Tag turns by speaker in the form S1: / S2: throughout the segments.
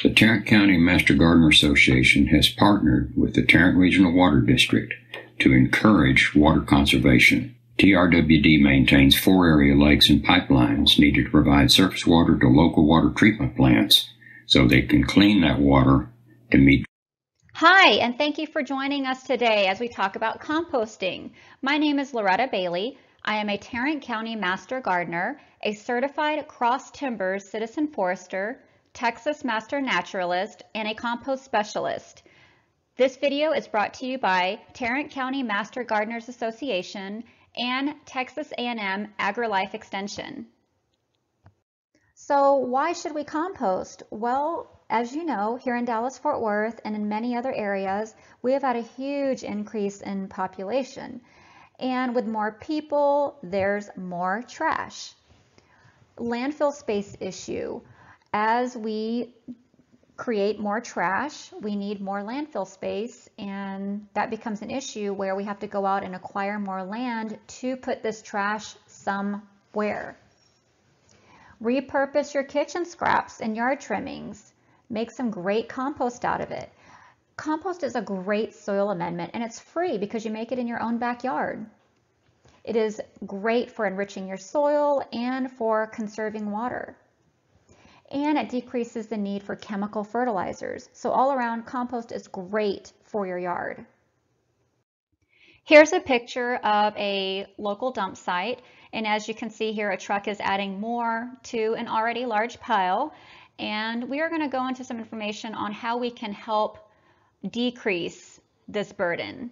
S1: The Tarrant County Master Gardener Association has partnered with the Tarrant Regional Water District to encourage water conservation. TRWD maintains 4 area lakes and pipelines needed to provide surface water to local water treatment plants so they can clean that water to meet.
S2: Hi, and thank you for joining us today as we talk about composting. My name is Loretta Bailey. I am a Tarrant County Master Gardener, a certified Cross Timbers Citizen Forester, Texas Master Naturalist, and a compost specialist. This video is brought to you by Tarrant County Master Gardeners Association and Texas A&M AgriLife Extension. So why should we compost? Well, as you know, here in Dallas-Fort Worth and in many other areas, we have had a huge increase in population. And with more people, there's more trash. Landfill space issue. As we create more trash, we need more landfill space, and that becomes an issue where we have to go out and acquire more land to put this trash somewhere. Repurpose your kitchen scraps and yard trimmings. Make some great compost out of it. Compost is a great soil amendment, and it's free because you make it in your own backyard. It is great for enriching your soil and for conserving water. And it decreases the need for chemical fertilizers. So all around, compost is great for your yard. Here's a picture of a local dump site. And as you can see here, a truck is adding more to an already large pile. And we are going to go into some information on how we can help decrease this burden.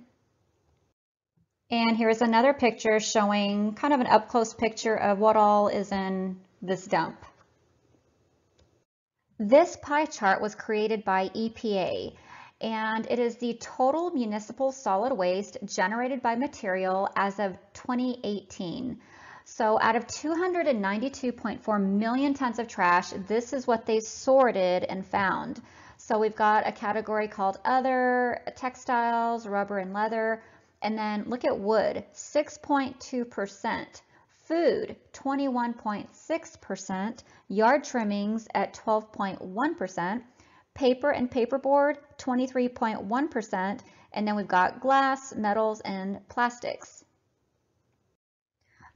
S2: And here's another picture showing kind of an up-close picture of what all is in this dump. This pie chart was created by EPA, and it is the total municipal solid waste generated by material as of 2018. So out of 292.4 million tons of trash, this is what they sorted and found. So we've got a category called other, textiles, rubber and leather, and then look at wood, 6.2%. Food, 21.6%, yard trimmings at 12.1%, paper and paperboard, 23.1%, and then we've got glass, metals, and plastics.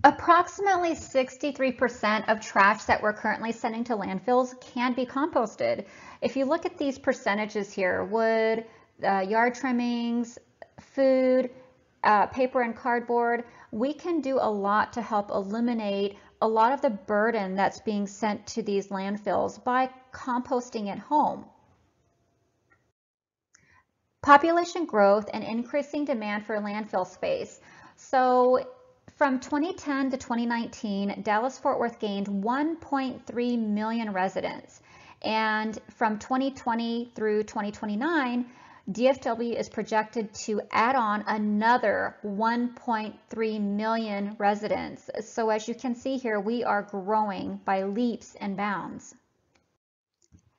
S2: Approximately 63% of trash that we're currently sending to landfills can be composted. If you look at these percentages here, wood, yard trimmings, food, paper and cardboard, we can do a lot to help eliminate a lot of the burden that's being sent to these landfills by composting at home. Population growth and increasing demand for landfill space. So from 2010 to 2019, Dallas-Fort Worth gained 1.3 million residents. And from 2020 through 2029, DFW is projected to add on another 1.3 million residents. So as you can see here, we are growing by leaps and bounds.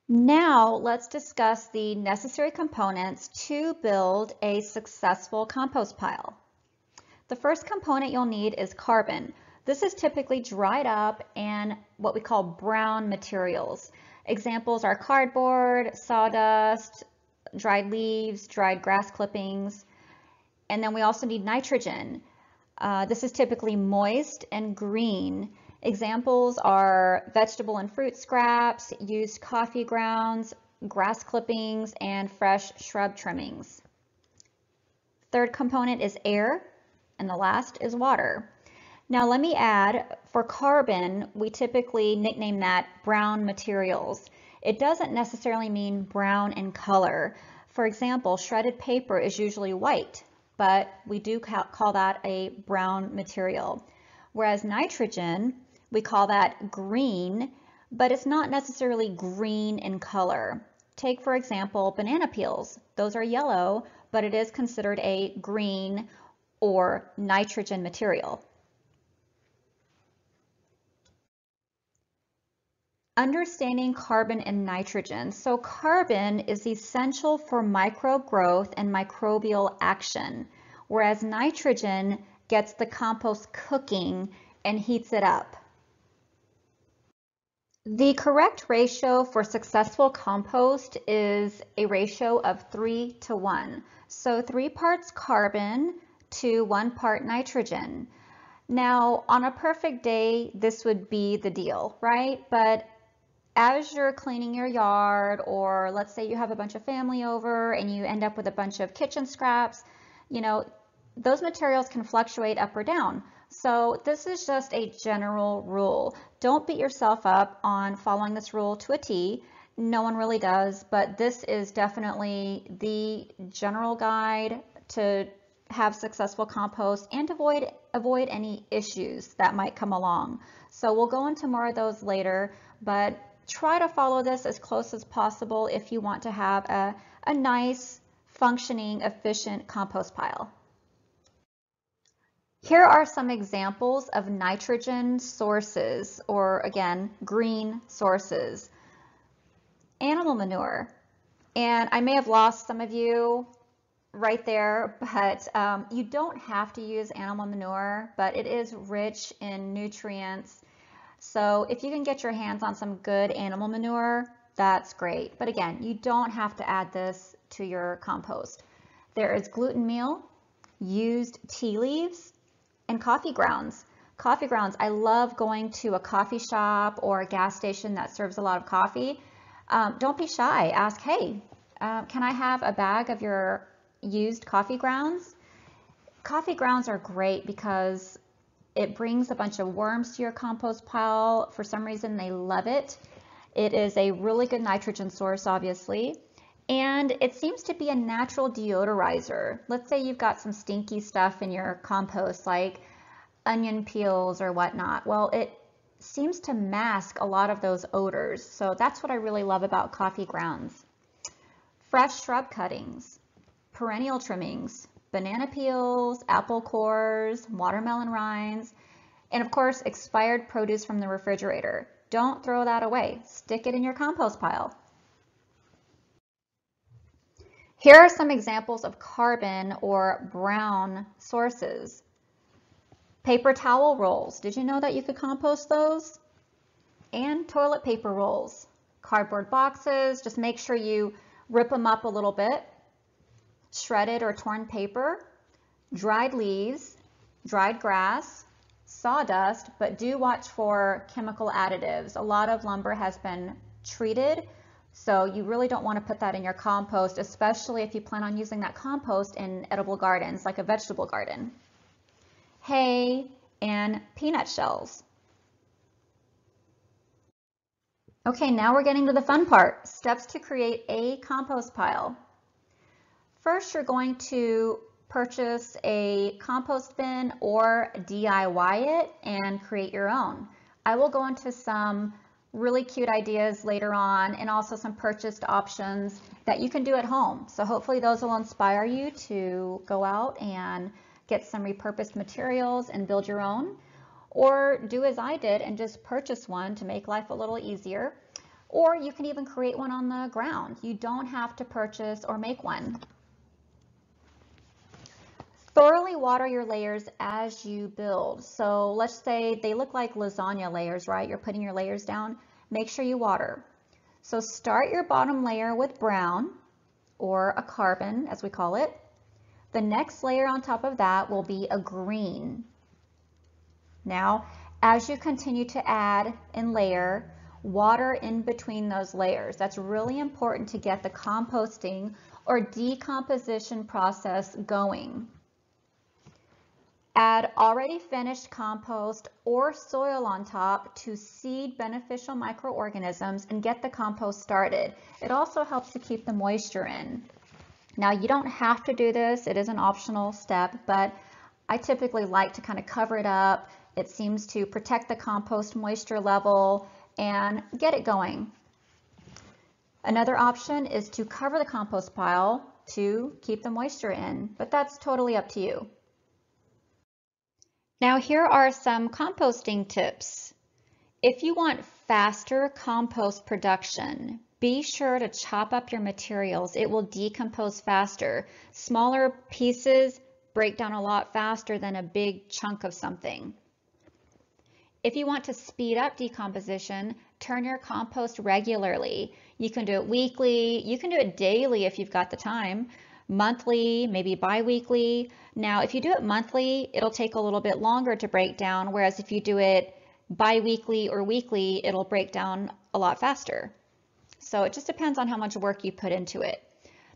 S2: Now let's discuss the necessary components to build a successful compost pile. The first component you'll need is carbon. This is typically dried up and what we call brown materials. Examples are cardboard, sawdust, dried leaves, dried grass clippings, and then we also need nitrogen. This is typically moist and green. Examples are vegetable and fruit scraps, used coffee grounds, grass clippings, and fresh shrub trimmings. Third component is air, and the last is water. Now let me add, for carbon, we typically nickname that brown materials. It doesn't necessarily mean brown in color. For example, shredded paper is usually white, but we do call that a brown material. Whereas nitrogen, we call that green, but it's not necessarily green in color. Take, for example, banana peels. Those are yellow, but it is considered a green or nitrogen material. Understanding carbon and nitrogen. So carbon is essential for microbe growth and microbial action, whereas nitrogen gets the compost cooking and heats it up. The correct ratio for successful compost is a ratio of 3 to 1. So 3 parts carbon to 1 part nitrogen. Now, on a perfect day, this would be the deal, right? But as you're cleaning your yard, or let's say you have a bunch of family over and you end up with a bunch of kitchen scraps, you know, those materials can fluctuate up or down. So this is just a general rule. Don't beat yourself up on following this rule to a T. No one really does, but this is definitely the general guide to have successful compost and avoid any issues that might come along. So we'll go into more of those later, but try to follow this as close as possible if you want to have a nice, functioning, efficient compost pile. Here are some examples of nitrogen sources, or again, green sources. Animal manure. And I may have lost some of you right there, but you don't have to use animal manure, but it is rich in nutrients. So if you can get your hands on some good animal manure, that's great. But again, you don't have to add this to your compost. There is gluten meal, used tea leaves, and coffee grounds. Coffee grounds, I love going to a coffee shop or a gas station that serves a lot of coffee. Don't be shy. Ask, hey, can I have a bag of your used coffee grounds? Coffee grounds are great because it brings a bunch of worms to your compost pile. For some reason, they love it. It is a really good nitrogen source, obviously. And it seems to be a natural deodorizer. Let's say you've got some stinky stuff in your compost, like onion peels or whatnot. Well, it seems to mask a lot of those odors. So that's what I really love about coffee grounds. Fresh shrub cuttings, perennial trimmings, banana peels, apple cores, watermelon rinds, and of course, expired produce from the refrigerator. Don't throw that away. Stick it in your compost pile. Here are some examples of carbon or brown sources. Paper towel rolls. Did you know that you could compost those? And toilet paper rolls. Cardboard boxes. Just make sure you rip them up a little bit. Shredded or torn paper. Dried leaves. Dried grass. Sawdust, but do watch for chemical additives. A lot of lumber has been treated, so you really don't want to put that in your compost, especially if you plan on using that compost in edible gardens, like a vegetable garden. Hay and peanut shells. Okay, now we're getting to the fun part, steps to create a compost pile. First, you're going to purchase a compost bin or DIY it and create your own. I will go into some really cute ideas later on, and also some purchased options that you can do at home. So hopefully those will inspire you to go out and get some repurposed materials and build your own, or do as I did and just purchase one to make life a little easier. Or you can even create one on the ground. You don't have to purchase or make one. Thoroughly water your layers as you build. So let's say they look like lasagna layers, right? You're putting your layers down. Make sure you water. So start your bottom layer with brown, or a carbon as we call it. The next layer on top of that will be a green. Now, as you continue to add and layer, water in between those layers. That's really important to get the composting or decomposition process going. Add already finished compost or soil on top to seed beneficial microorganisms and get the compost started. It also helps to keep the moisture in. Now, you don't have to do this. It is an optional step, but I typically like to kind of cover it up. It seems to protect the compost moisture level and get it going. Another option is to cover the compost pile to keep the moisture in, but that's totally up to you. Now here are some composting tips. If you want faster compost production, be sure to chop up your materials. It will decompose faster. Smaller pieces break down a lot faster than a big chunk of something. If you want to speed up decomposition, Turn your compost regularly. You can do it weekly, you can do it daily if you've got the time, monthly, maybe bi-weekly. Now, if you do it monthly, it'll take a little bit longer to break down, whereas if you do it bi-weekly or weekly, it'll break down a lot faster. So it just depends on how much work you put into it.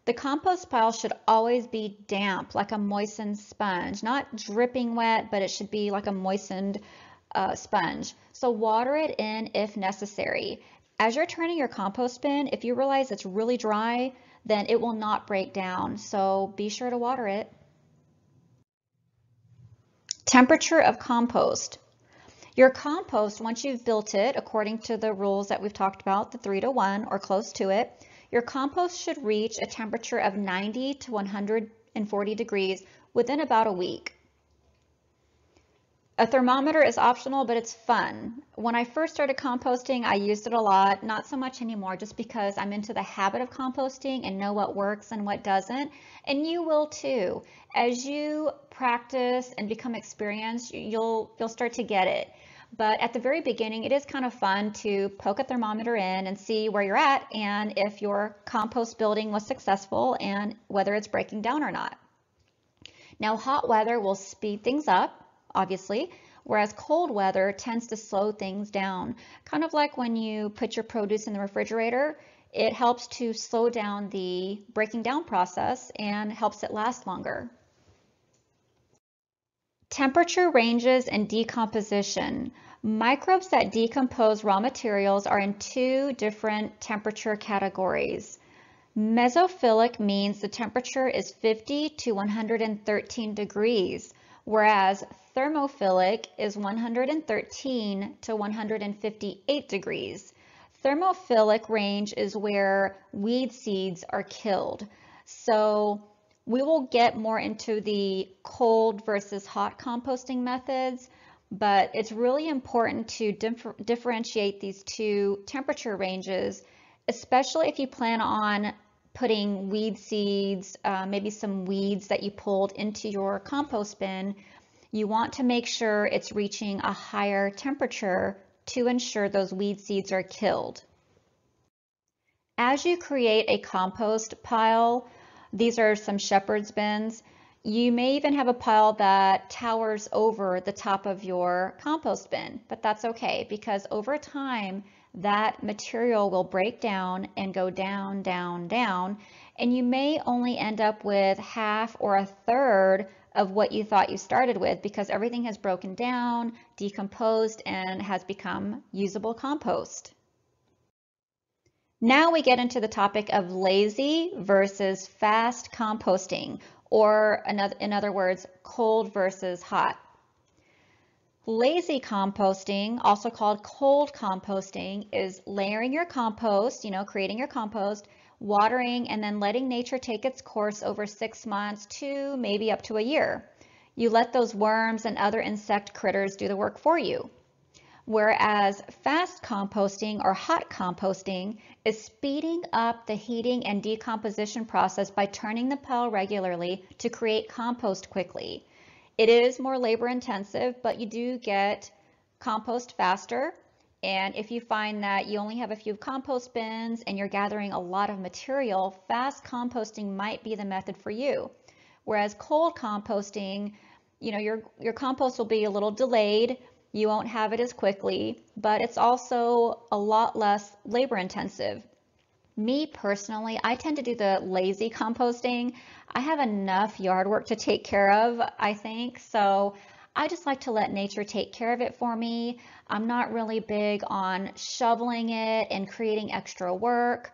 S2: The compost pile should always be damp, like a moistened sponge, not dripping wet, but it should be like a moistened sponge. So water it in if necessary. As you're turning your compost bin, if you realize it's really dry, then it will not break down. So be sure to water it. Temperature of compost. Your compost, once you've built it, according to the rules that we've talked about, the 3-to-1 or close to it, your compost should reach a temperature of 90 to 140 degrees within about a week. A thermometer is optional, but it's fun. When I first started composting, I used it a lot, not so much anymore, just because I'm into the habit of composting and know what works and what doesn't. And you will too. As you practice and become experienced, you'll start to get it. But at the very beginning, it is kind of fun to poke a thermometer in and see where you're at and if your compost building was successful and whether it's breaking down or not. Now, hot weather will speed things up, obviously, whereas cold weather tends to slow things down. Kind of like when you put your produce in the refrigerator, it helps to slow down the breaking down process and helps it last longer. Temperature ranges and decomposition. Microbes that decompose raw materials are in two different temperature categories. Mesophilic means the temperature is 50 to 113 degrees, whereas thermophilic is 113 to 158 degrees. Thermophilic range is where weed seeds are killed. So we will get more into the cold versus hot composting methods, but it's really important to differentiate these two temperature ranges, especially if you plan on putting weed seeds, maybe some weeds that you pulled into your compost bin. You want to make sure it's reaching a higher temperature to ensure those weed seeds are killed. As you create a compost pile, these are some shepherd's bins. You may even have a pile that towers over the top of your compost bin, but that's okay because over time that material will break down and go down, down, down, and you may only end up with half or a third of what you thought you started with because everything has broken down, decomposed, and has become usable compost. Now we get into the topic of lazy versus fast composting, or in other words, cold versus hot. Lazy composting, also called cold composting, is layering your compost, creating your compost, watering, and then letting nature take its course over 6 months to maybe up to a year. You let those worms and other insect critters do the work for you. Whereas fast composting or hot composting is speeding up the heating and decomposition process by turning the pile regularly to create compost quickly. It is more labor intensive, but you do get compost faster. And if you find that you only have a few compost bins and you're gathering a lot of material, fast composting might be the method for you. Whereas cold composting, your compost will be a little delayed. You won't have it as quickly, but it's also a lot less labor intensive. Me personally, I tend to do the lazy composting. I have enough yard work to take care of, I think, so I just like to let nature take care of it for me. I'm not really big on shoveling it and creating extra work.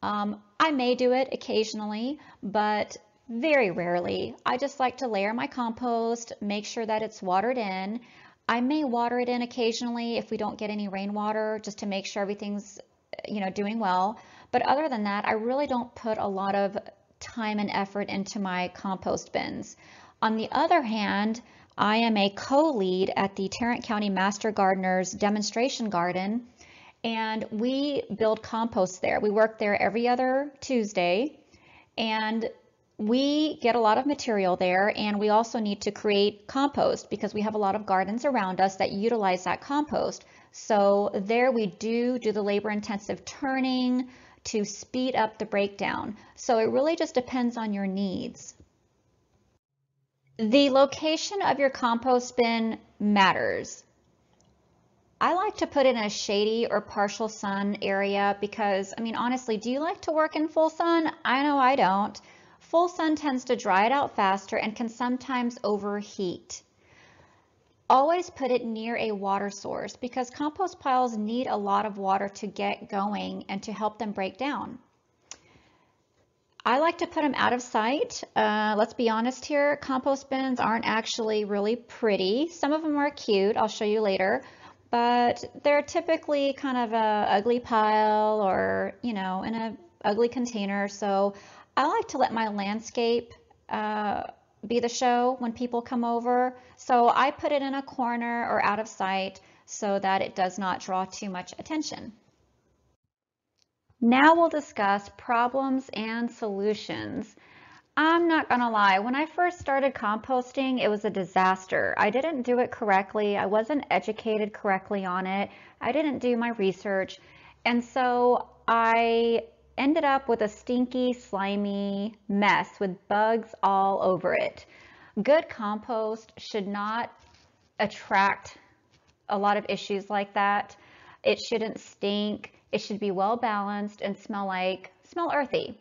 S2: I may do it occasionally, but very rarely. I just like to layer my compost, make sure that it's watered in. I may water it in occasionally if we don't get any rainwater, just to make sure everything's, doing well. But other than that, I really don't put a lot of time and effort into my compost bins. On the other hand, I am a co-lead at the Tarrant County Master Gardener's demonstration garden, and we build compost there. We work there every other Tuesday, and we get a lot of material there, and we also need to create compost because we have a lot of gardens around us that utilize that compost. So there we do the labor-intensive turning to speed up the breakdown. So it really just depends on your needs. The location of your compost bin matters. I like to put it in a shady or partial sun area because, I mean, honestly, do you like to work in full sun? I know I don't. Full sun tends to dry it out faster and can sometimes overheat. Always put it near a water source because compost piles need a lot of water to get going and to help them break down. I like to put them out of sight. Let's be honest here, compost bins aren't actually really pretty. Some of them are cute, I'll show you later, but they're typically kind of a ugly pile or, you know, in a ugly container. So I like to let my landscape be the show when people come over. So I put it in a corner or out of sight so that it does not draw too much attention. Now we'll discuss problems and solutions. I'm not gonna lie, when I first started composting, it was a disaster. I didn't do it correctly. I wasn't educated correctly on it. I didn't do my research. And so I ended up with a stinky, slimy mess with bugs all over it. Good compost should not attract a lot of issues like that. It shouldn't stink. It should be well balanced and smell earthy.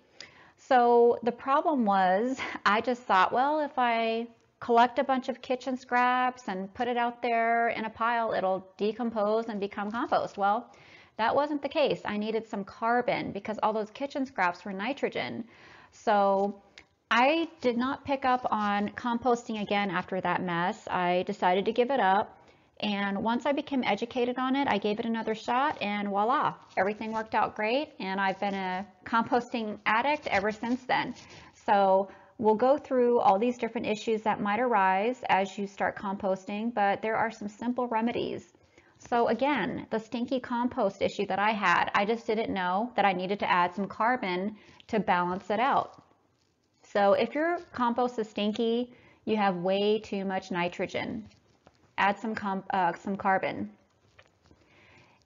S2: So the problem was, I just thought, well, if I collect a bunch of kitchen scraps and put it out there in a pile, it'll decompose and become compost. Well, that wasn't the case. I needed some carbon because all those kitchen scraps were nitrogen. So I did not pick up on composting again after that mess. I decided to give it up. And once I became educated on it, I gave it another shot and voila, everything worked out great. And I've been a composting addict ever since then. So we'll go through all these different issues that might arise as you start composting, but there are some simple remedies. So again, the stinky compost issue that I had, I just didn't know that I needed to add some carbon to balance it out. So if your compost is stinky, you have way too much nitrogen. Add some carbon.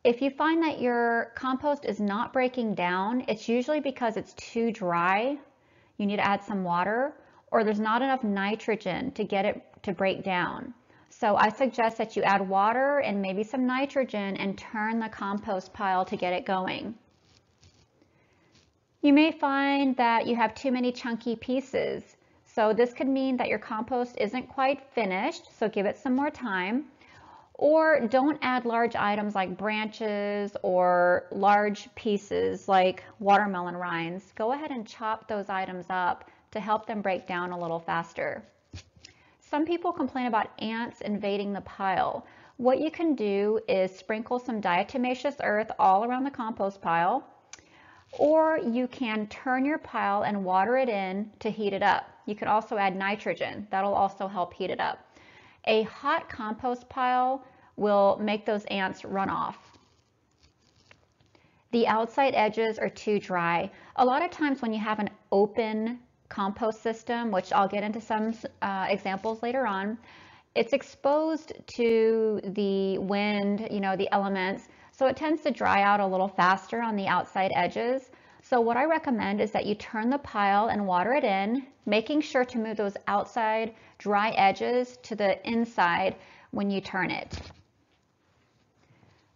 S2: If you find that your compost is not breaking down, it's usually because it's too dry. You need to add some water, or there's not enough nitrogen to get it to break down. So I suggest that you add water and maybe some nitrogen and turn the compost pile to get it going. You may find that you have too many chunky pieces. So this could mean that your compost isn't quite finished, so give it some more time. Or don't add large items like branches or large pieces like watermelon rinds. Go ahead and chop those items up to help them break down a little faster. Some people complain about ants invading the pile. What you can do is sprinkle some diatomaceous earth all around the compost pile, or you can turn your pile and water it in to heat it up. You could also add nitrogen. That'll also help heat it up. A hot compost pile will make those ants run off. The outside edges are too dry. A lot of times when you have an open compost system, which I'll get into some examples later on, it's exposed to the wind, you know, the elements, so it tends to dry out a little faster on the outside edges. So what I recommend is that you turn the pile and water it in, making sure to move those outside dry edges to the inside when you turn it.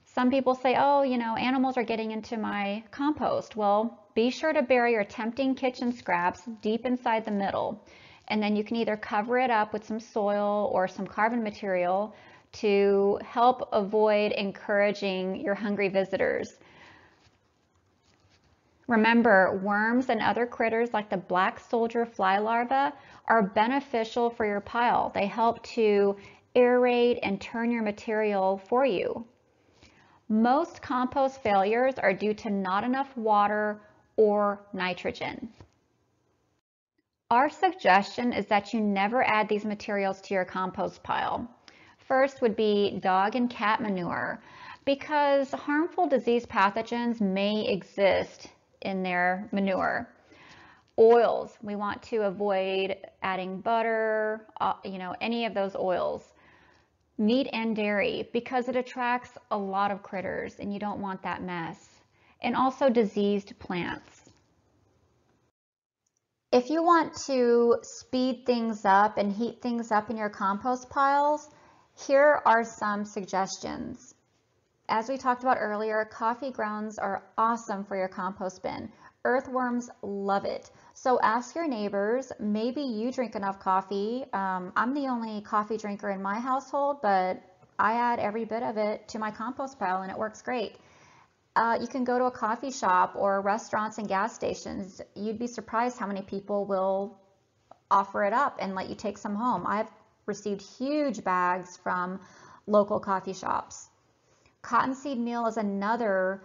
S2: Some people say, oh, you know, animals are getting into my compost. Well, be sure to bury your tempting kitchen scraps deep inside the middle. And then you can either cover it up with some soil or some carbon material to help avoid encouraging your hungry visitors. Remember, worms and other critters like the black soldier fly larvae are beneficial for your pile. They help to aerate and turn your material for you. Most compost failures are due to not enough water or nitrogen. Our suggestion is that you never add these materials to your compost pile. First would be dog and cat manure, because harmful disease pathogens may exist in their manure. Oils, we want to avoid adding butter, any of those oils. Meat and dairy, because it attracts a lot of critters and you don't want that mess. And also diseased plants. If you want to speed things up and heat things up in your compost piles, here are some suggestions. As we talked about earlier, coffee grounds are awesome for your compost bin. Earthworms love it. So ask your neighbors, maybe you drink enough coffee. I'm the only coffee drinker in my household, but I add every bit of it to my compost pile and it works great. You can go to a coffee shop or restaurants and gas stations. You'd be surprised how many people will offer it up and let you take some home. I've received huge bags from local coffee shops. Cottonseed meal is another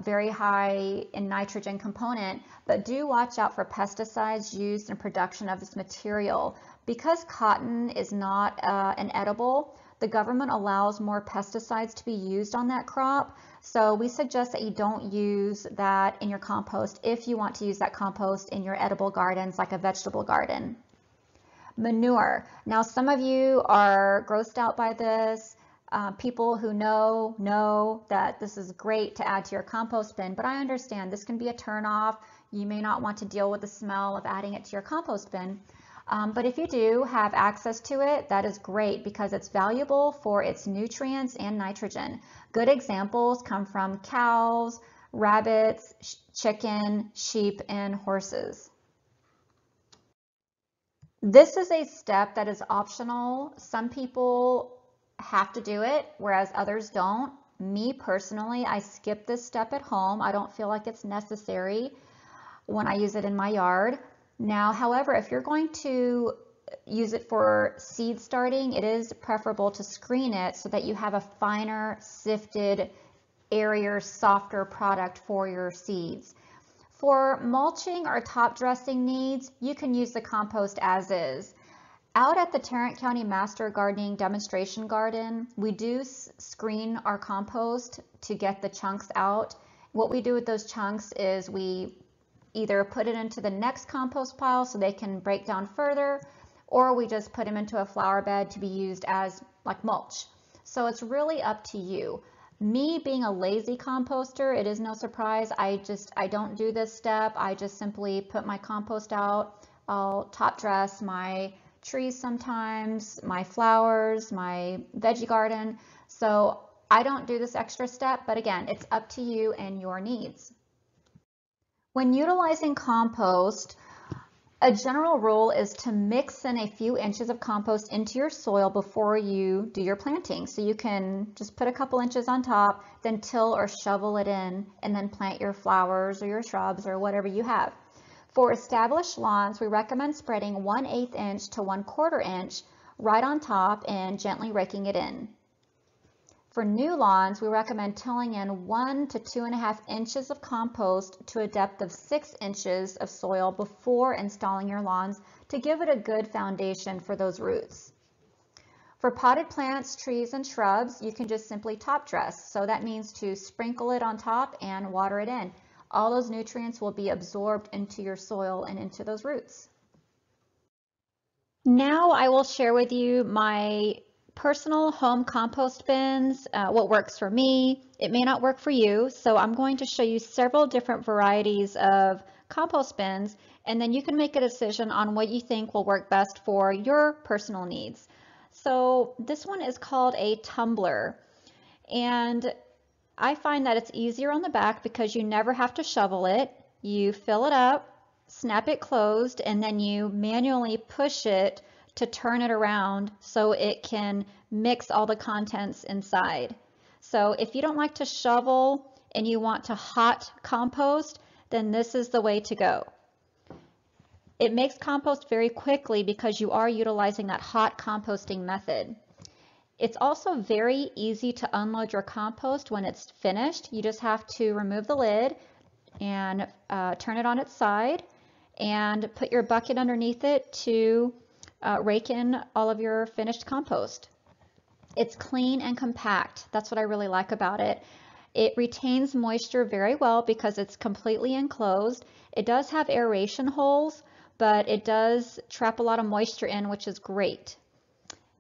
S2: very high in nitrogen component, but do watch out for pesticides used in production of this material. Because cotton is not an edible, the government allows more pesticides to be used on that crop. So we suggest that you don't use that in your compost if you want to use that compost in your edible gardens like a vegetable garden. Manure. Now some of you are grossed out by this. People who know that this is great to add to your compost bin, but I understand this can be a turnoff. You may not want to deal with the smell of adding it to your compost bin. But if you do have access to it, that is great because it's valuable for its nutrients and nitrogen. Good examples come from cows, rabbits, chicken, sheep, and horses. This is a step that is optional. Some people have to do it, whereas others don't. Me personally, I skip this step at home. I don't feel like it's necessary when I use it in my yard. Now, however, if you're going to use it for seed starting, it is preferable to screen it so that you have a finer, sifted, airier, softer product for your seeds. For mulching or top dressing needs, you can use the compost as is. Out at the Tarrant County Master Gardening Demonstration Garden, we do screen our compost to get the chunks out. What we do with those chunks is we either put it into the next compost pile so they can break down further, or we just put them into a flower bed to be used as like mulch. So it's really up to you. Me being a lazy composter, it is no surprise. I don't do this step. I just simply put my compost out. I'll top dress my trees sometimes, my flowers, my veggie garden. So I don't do this extra step, but again, it's up to you and your needs. When utilizing compost, a general rule is to mix in a few inches of compost into your soil before you do your planting. So you can just put a couple inches on top, then till or shovel it in, and then plant your flowers or your shrubs or whatever you have. For established lawns, we recommend spreading 1/8 inch to 1/4 inch right on top and gently raking it in. For new lawns, we recommend tilling in 1 to 2.5 inches of compost to a depth of 6 inches of soil before installing your lawns to give it a good foundation for those roots. For potted plants, trees, and shrubs, you can just simply top dress. So that means to sprinkle it on top and water it in. All those nutrients will be absorbed into your soil and into those roots. Now I will share with you my personal home compost bins, what works for me. It may not work for you, so I'm going to show you several different varieties of compost bins, and then you can make a decision on what you think will work best for your personal needs. So this one is called a tumbler, and I find that it's easier on the back because you never have to shovel it. You fill it up, snap it closed, and then you manually push it to turn it around so it can mix all the contents inside. So if you don't like to shovel and you want to hot compost, then this is the way to go. It makes compost very quickly because you are utilizing that hot composting method. It's also very easy to unload your compost when it's finished. You just have to remove the lid and turn it on its side and put your bucket underneath it to rake in all of your finished compost. It's clean and compact. That's what I really like about it. It retains moisture very well because it's completely enclosed. It does have aeration holes, but it does trap a lot of moisture in, which is great.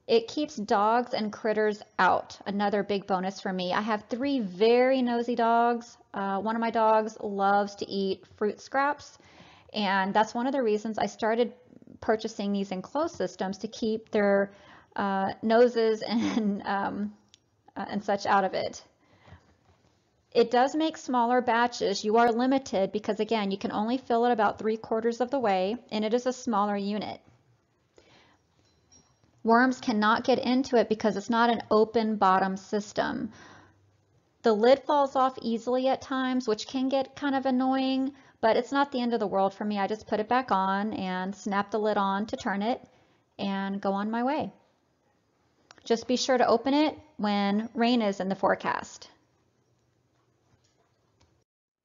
S2: It keeps dogs and critters out, another big bonus for me. I have 3 very nosy dogs. One of my dogs loves to eat fruit scraps, and that's one of the reasons I started purchasing these enclosed systems, to keep their noses and such out of it. It does make smaller batches. You are limited because, again, you can only fill it about 3/4 of the way, and it is a smaller unit. Worms cannot get into it because it's not an open bottom system. The lid falls off easily at times, which can get kind of annoying, but it's not the end of the world for me. I just put it back on and snap the lid on to turn it and go on my way. Just be sure to open it when rain is in the forecast.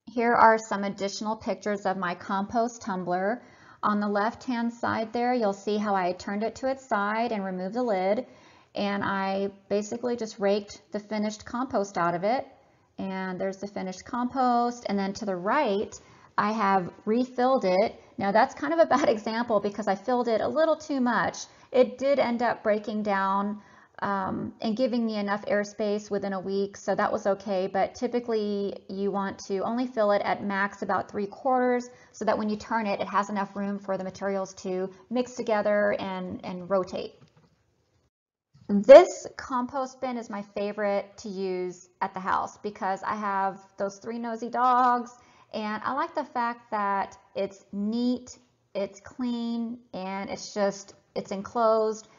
S2: Here are some additional pictures of my compost tumbler. On the left-hand side there, you'll see how I turned it to its side and removed the lid. And I basically just raked the finished compost out of it. And there's the finished compost. And then to the right, I have refilled it. Now that's kind of a bad example because I filled it a little too much. It did end up breaking down and giving me enough airspace within a week, so that was okay. But typically you want to only fill it at max about 3/4 so that when you turn it, it has enough room for the materials to mix together and rotate. This compost bin is my favorite to use at the house because I have those 3 nosy dogs, and I like the fact that it's neat, it's clean, and it's enclosed.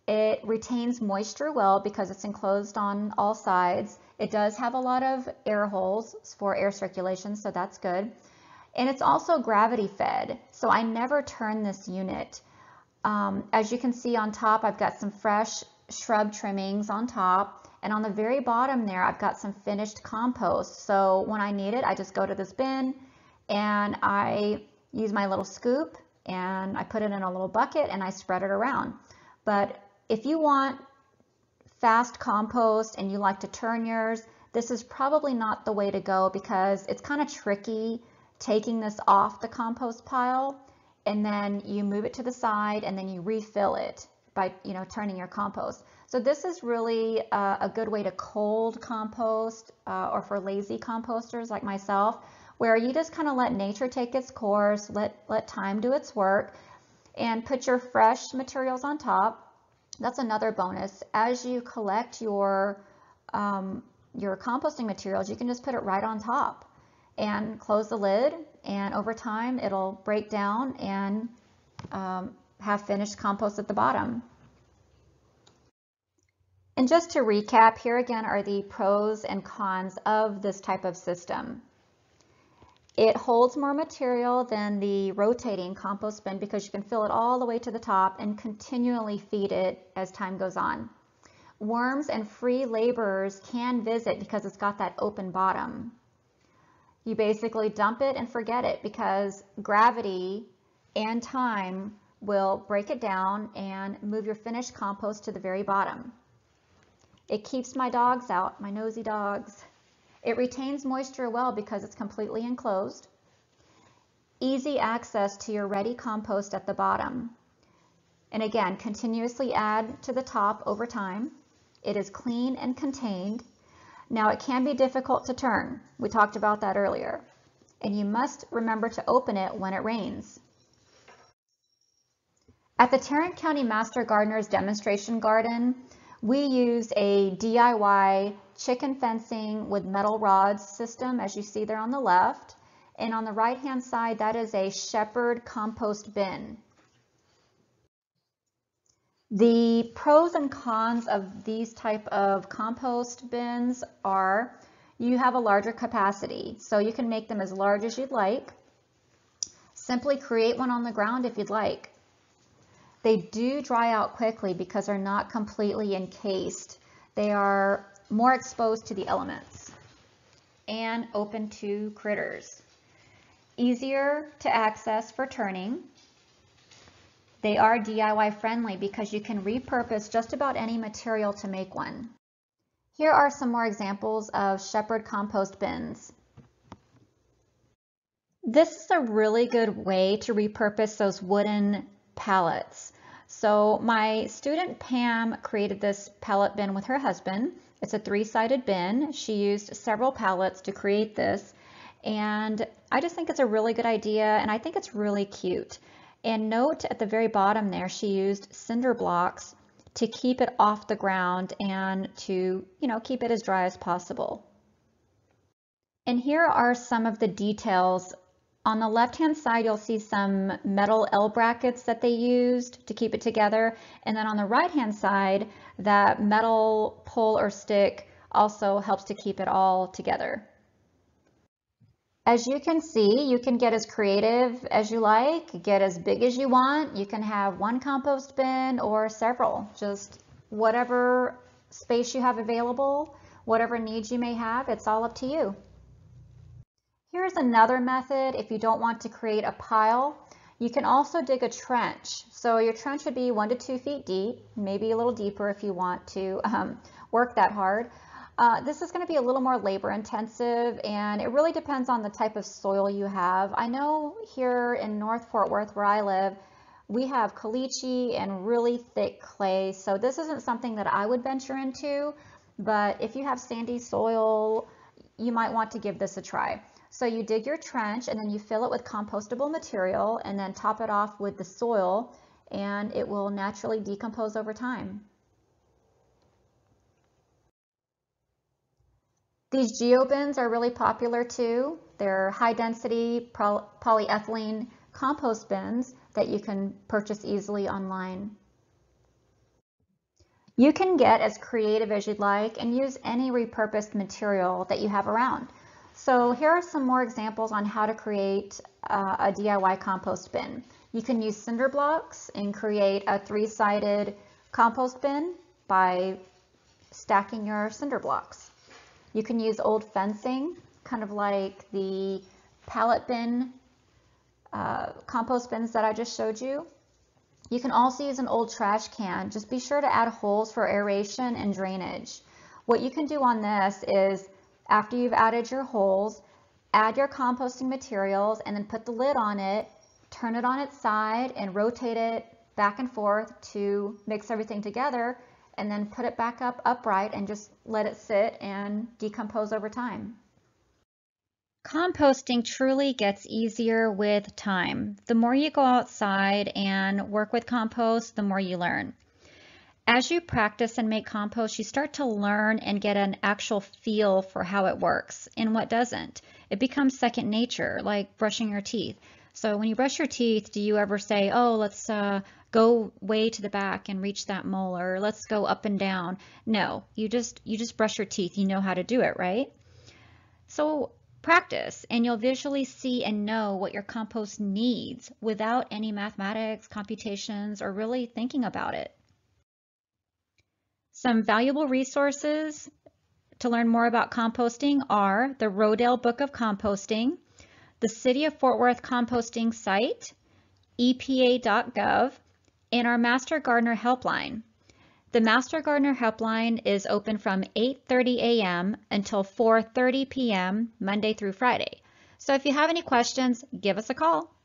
S2: It retains moisture well because it's enclosed on all sides. It does have a lot of air holes for air circulation, so that's good. And it's also gravity fed, so I never turn this unit. As you can see on top, I've got some fresh shrub trimmings on top, and on the very bottom there, I've got some finished compost. So when I need it, I just go to this bin and I use my little scoop and I put it in a little bucket and I spread it around. But if you want fast compost and you like to turn yours, this is probably not the way to go because it's kind of tricky taking this off the compost pile and then you move it to the side and then you refill it by turning your compost. So this is really a good way to cold compost or for lazy composters like myself, where you just kind of let nature take its course, let time do its work, and put your fresh materials on top. That's another bonus. As you collect your composting materials, you can just put it right on top and close the lid, and over time it'll break down and have finished compost at the bottom. And just to recap, here again are the pros and cons of this type of system. It holds more material than the rotating compost bin because you can fill it all the way to the top and continually feed it as time goes on. Worms and free laborers can visit because it's got that open bottom. You basically dump it and forget it because gravity and time will break it down and move your finished compost to the very bottom. It keeps my dogs out, my nosy dogs. It retains moisture well because it's completely enclosed. Easy access to your ready compost at the bottom. And again, continuously add to the top over time. It is clean and contained. Now it can be difficult to turn. We talked about that earlier. And you must remember to open it when it rains. At the Tarrant County Master Gardener's demonstration garden, we used a DIY chicken fencing with metal rods system, as you see there on the left. And on the right-hand side, that is a shepherd compost bin. The pros and cons of these type of compost bins are you have a larger capacity, so you can make them as large as you'd like. Simply create one on the ground if you'd like. They do dry out quickly because they're not completely encased. They are more exposed to the elements and open to critters. Easier to access for turning. They are DIY friendly because you can repurpose just about any material to make one. Here are some more examples of shepherd compost bins. This is a really good way to repurpose those wooden pallets. So my student Pam created this pallet bin with her husband. It's a 3-sided bin. She used several pallets to create this, and I just think it's a really good idea, and I think it's really cute. And note at the very bottom there, she used cinder blocks to keep it off the ground and to, keep it as dry as possible. And here are some of the details. On the left-hand side, you'll see some metal L brackets that they used to keep it together. And then on the right-hand side, that metal pole or stick also helps to keep it all together. As you can see, you can get as creative as you like, get as big as you want. You can have one compost bin or several, just whatever space you have available, whatever needs you may have, it's all up to you. Here's another method if you don't want to create a pile. You can also dig a trench. So your trench would be 1 to 2 feet deep, maybe a little deeper if you want to work that hard. This is going to be a little more labor intensive, and it really depends on the type of soil you have. I know here in North Fort Worth where I live, we have caliche and really thick clay, so this isn't something that I would venture into, but if you have sandy soil, you might want to give this a try. So you dig your trench and then you fill it with compostable material and then top it off with the soil, and it will naturally decompose over time. These Geo Bins are really popular too. They're high density polyethylene compost bins that you can purchase easily online. You can get as creative as you'd like and use any repurposed material that you have around. So here are some more examples on how to create a DIY compost bin. You can use cinder blocks and create a 3-sided compost bin by stacking your cinder blocks. You can use old fencing, kind of like the pallet bin compost bins that I just showed you. You can also use an old trash can. Just be sure to add holes for aeration and drainage. What you can do on this is, after you've added your holes, add your composting materials and then put the lid on it, turn it on its side and rotate it back and forth to mix everything together, and then put it back up upright and just let it sit and decompose over time. Composting truly gets easier with time. The more you go outside and work with compost, the more you learn. As you practice and make compost, you start to learn and get an actual feel for how it works and what doesn't. It becomes second nature, like brushing your teeth. So when you brush your teeth, do you ever say, oh, let's go way to the back and reach that molar, or let's go up and down? No, you just brush your teeth. You know how to do it, right? So practice, and you'll visually see and know what your compost needs without any mathematics, computations, or really thinking about it. Some valuable resources to learn more about composting are the Rodale Book of Composting, the City of Fort Worth Composting Site, EPA.gov, and our Master Gardener Helpline. The Master Gardener Helpline is open from 8:30 a.m. until 4:30 p.m. Monday through Friday. So if you have any questions, give us a call.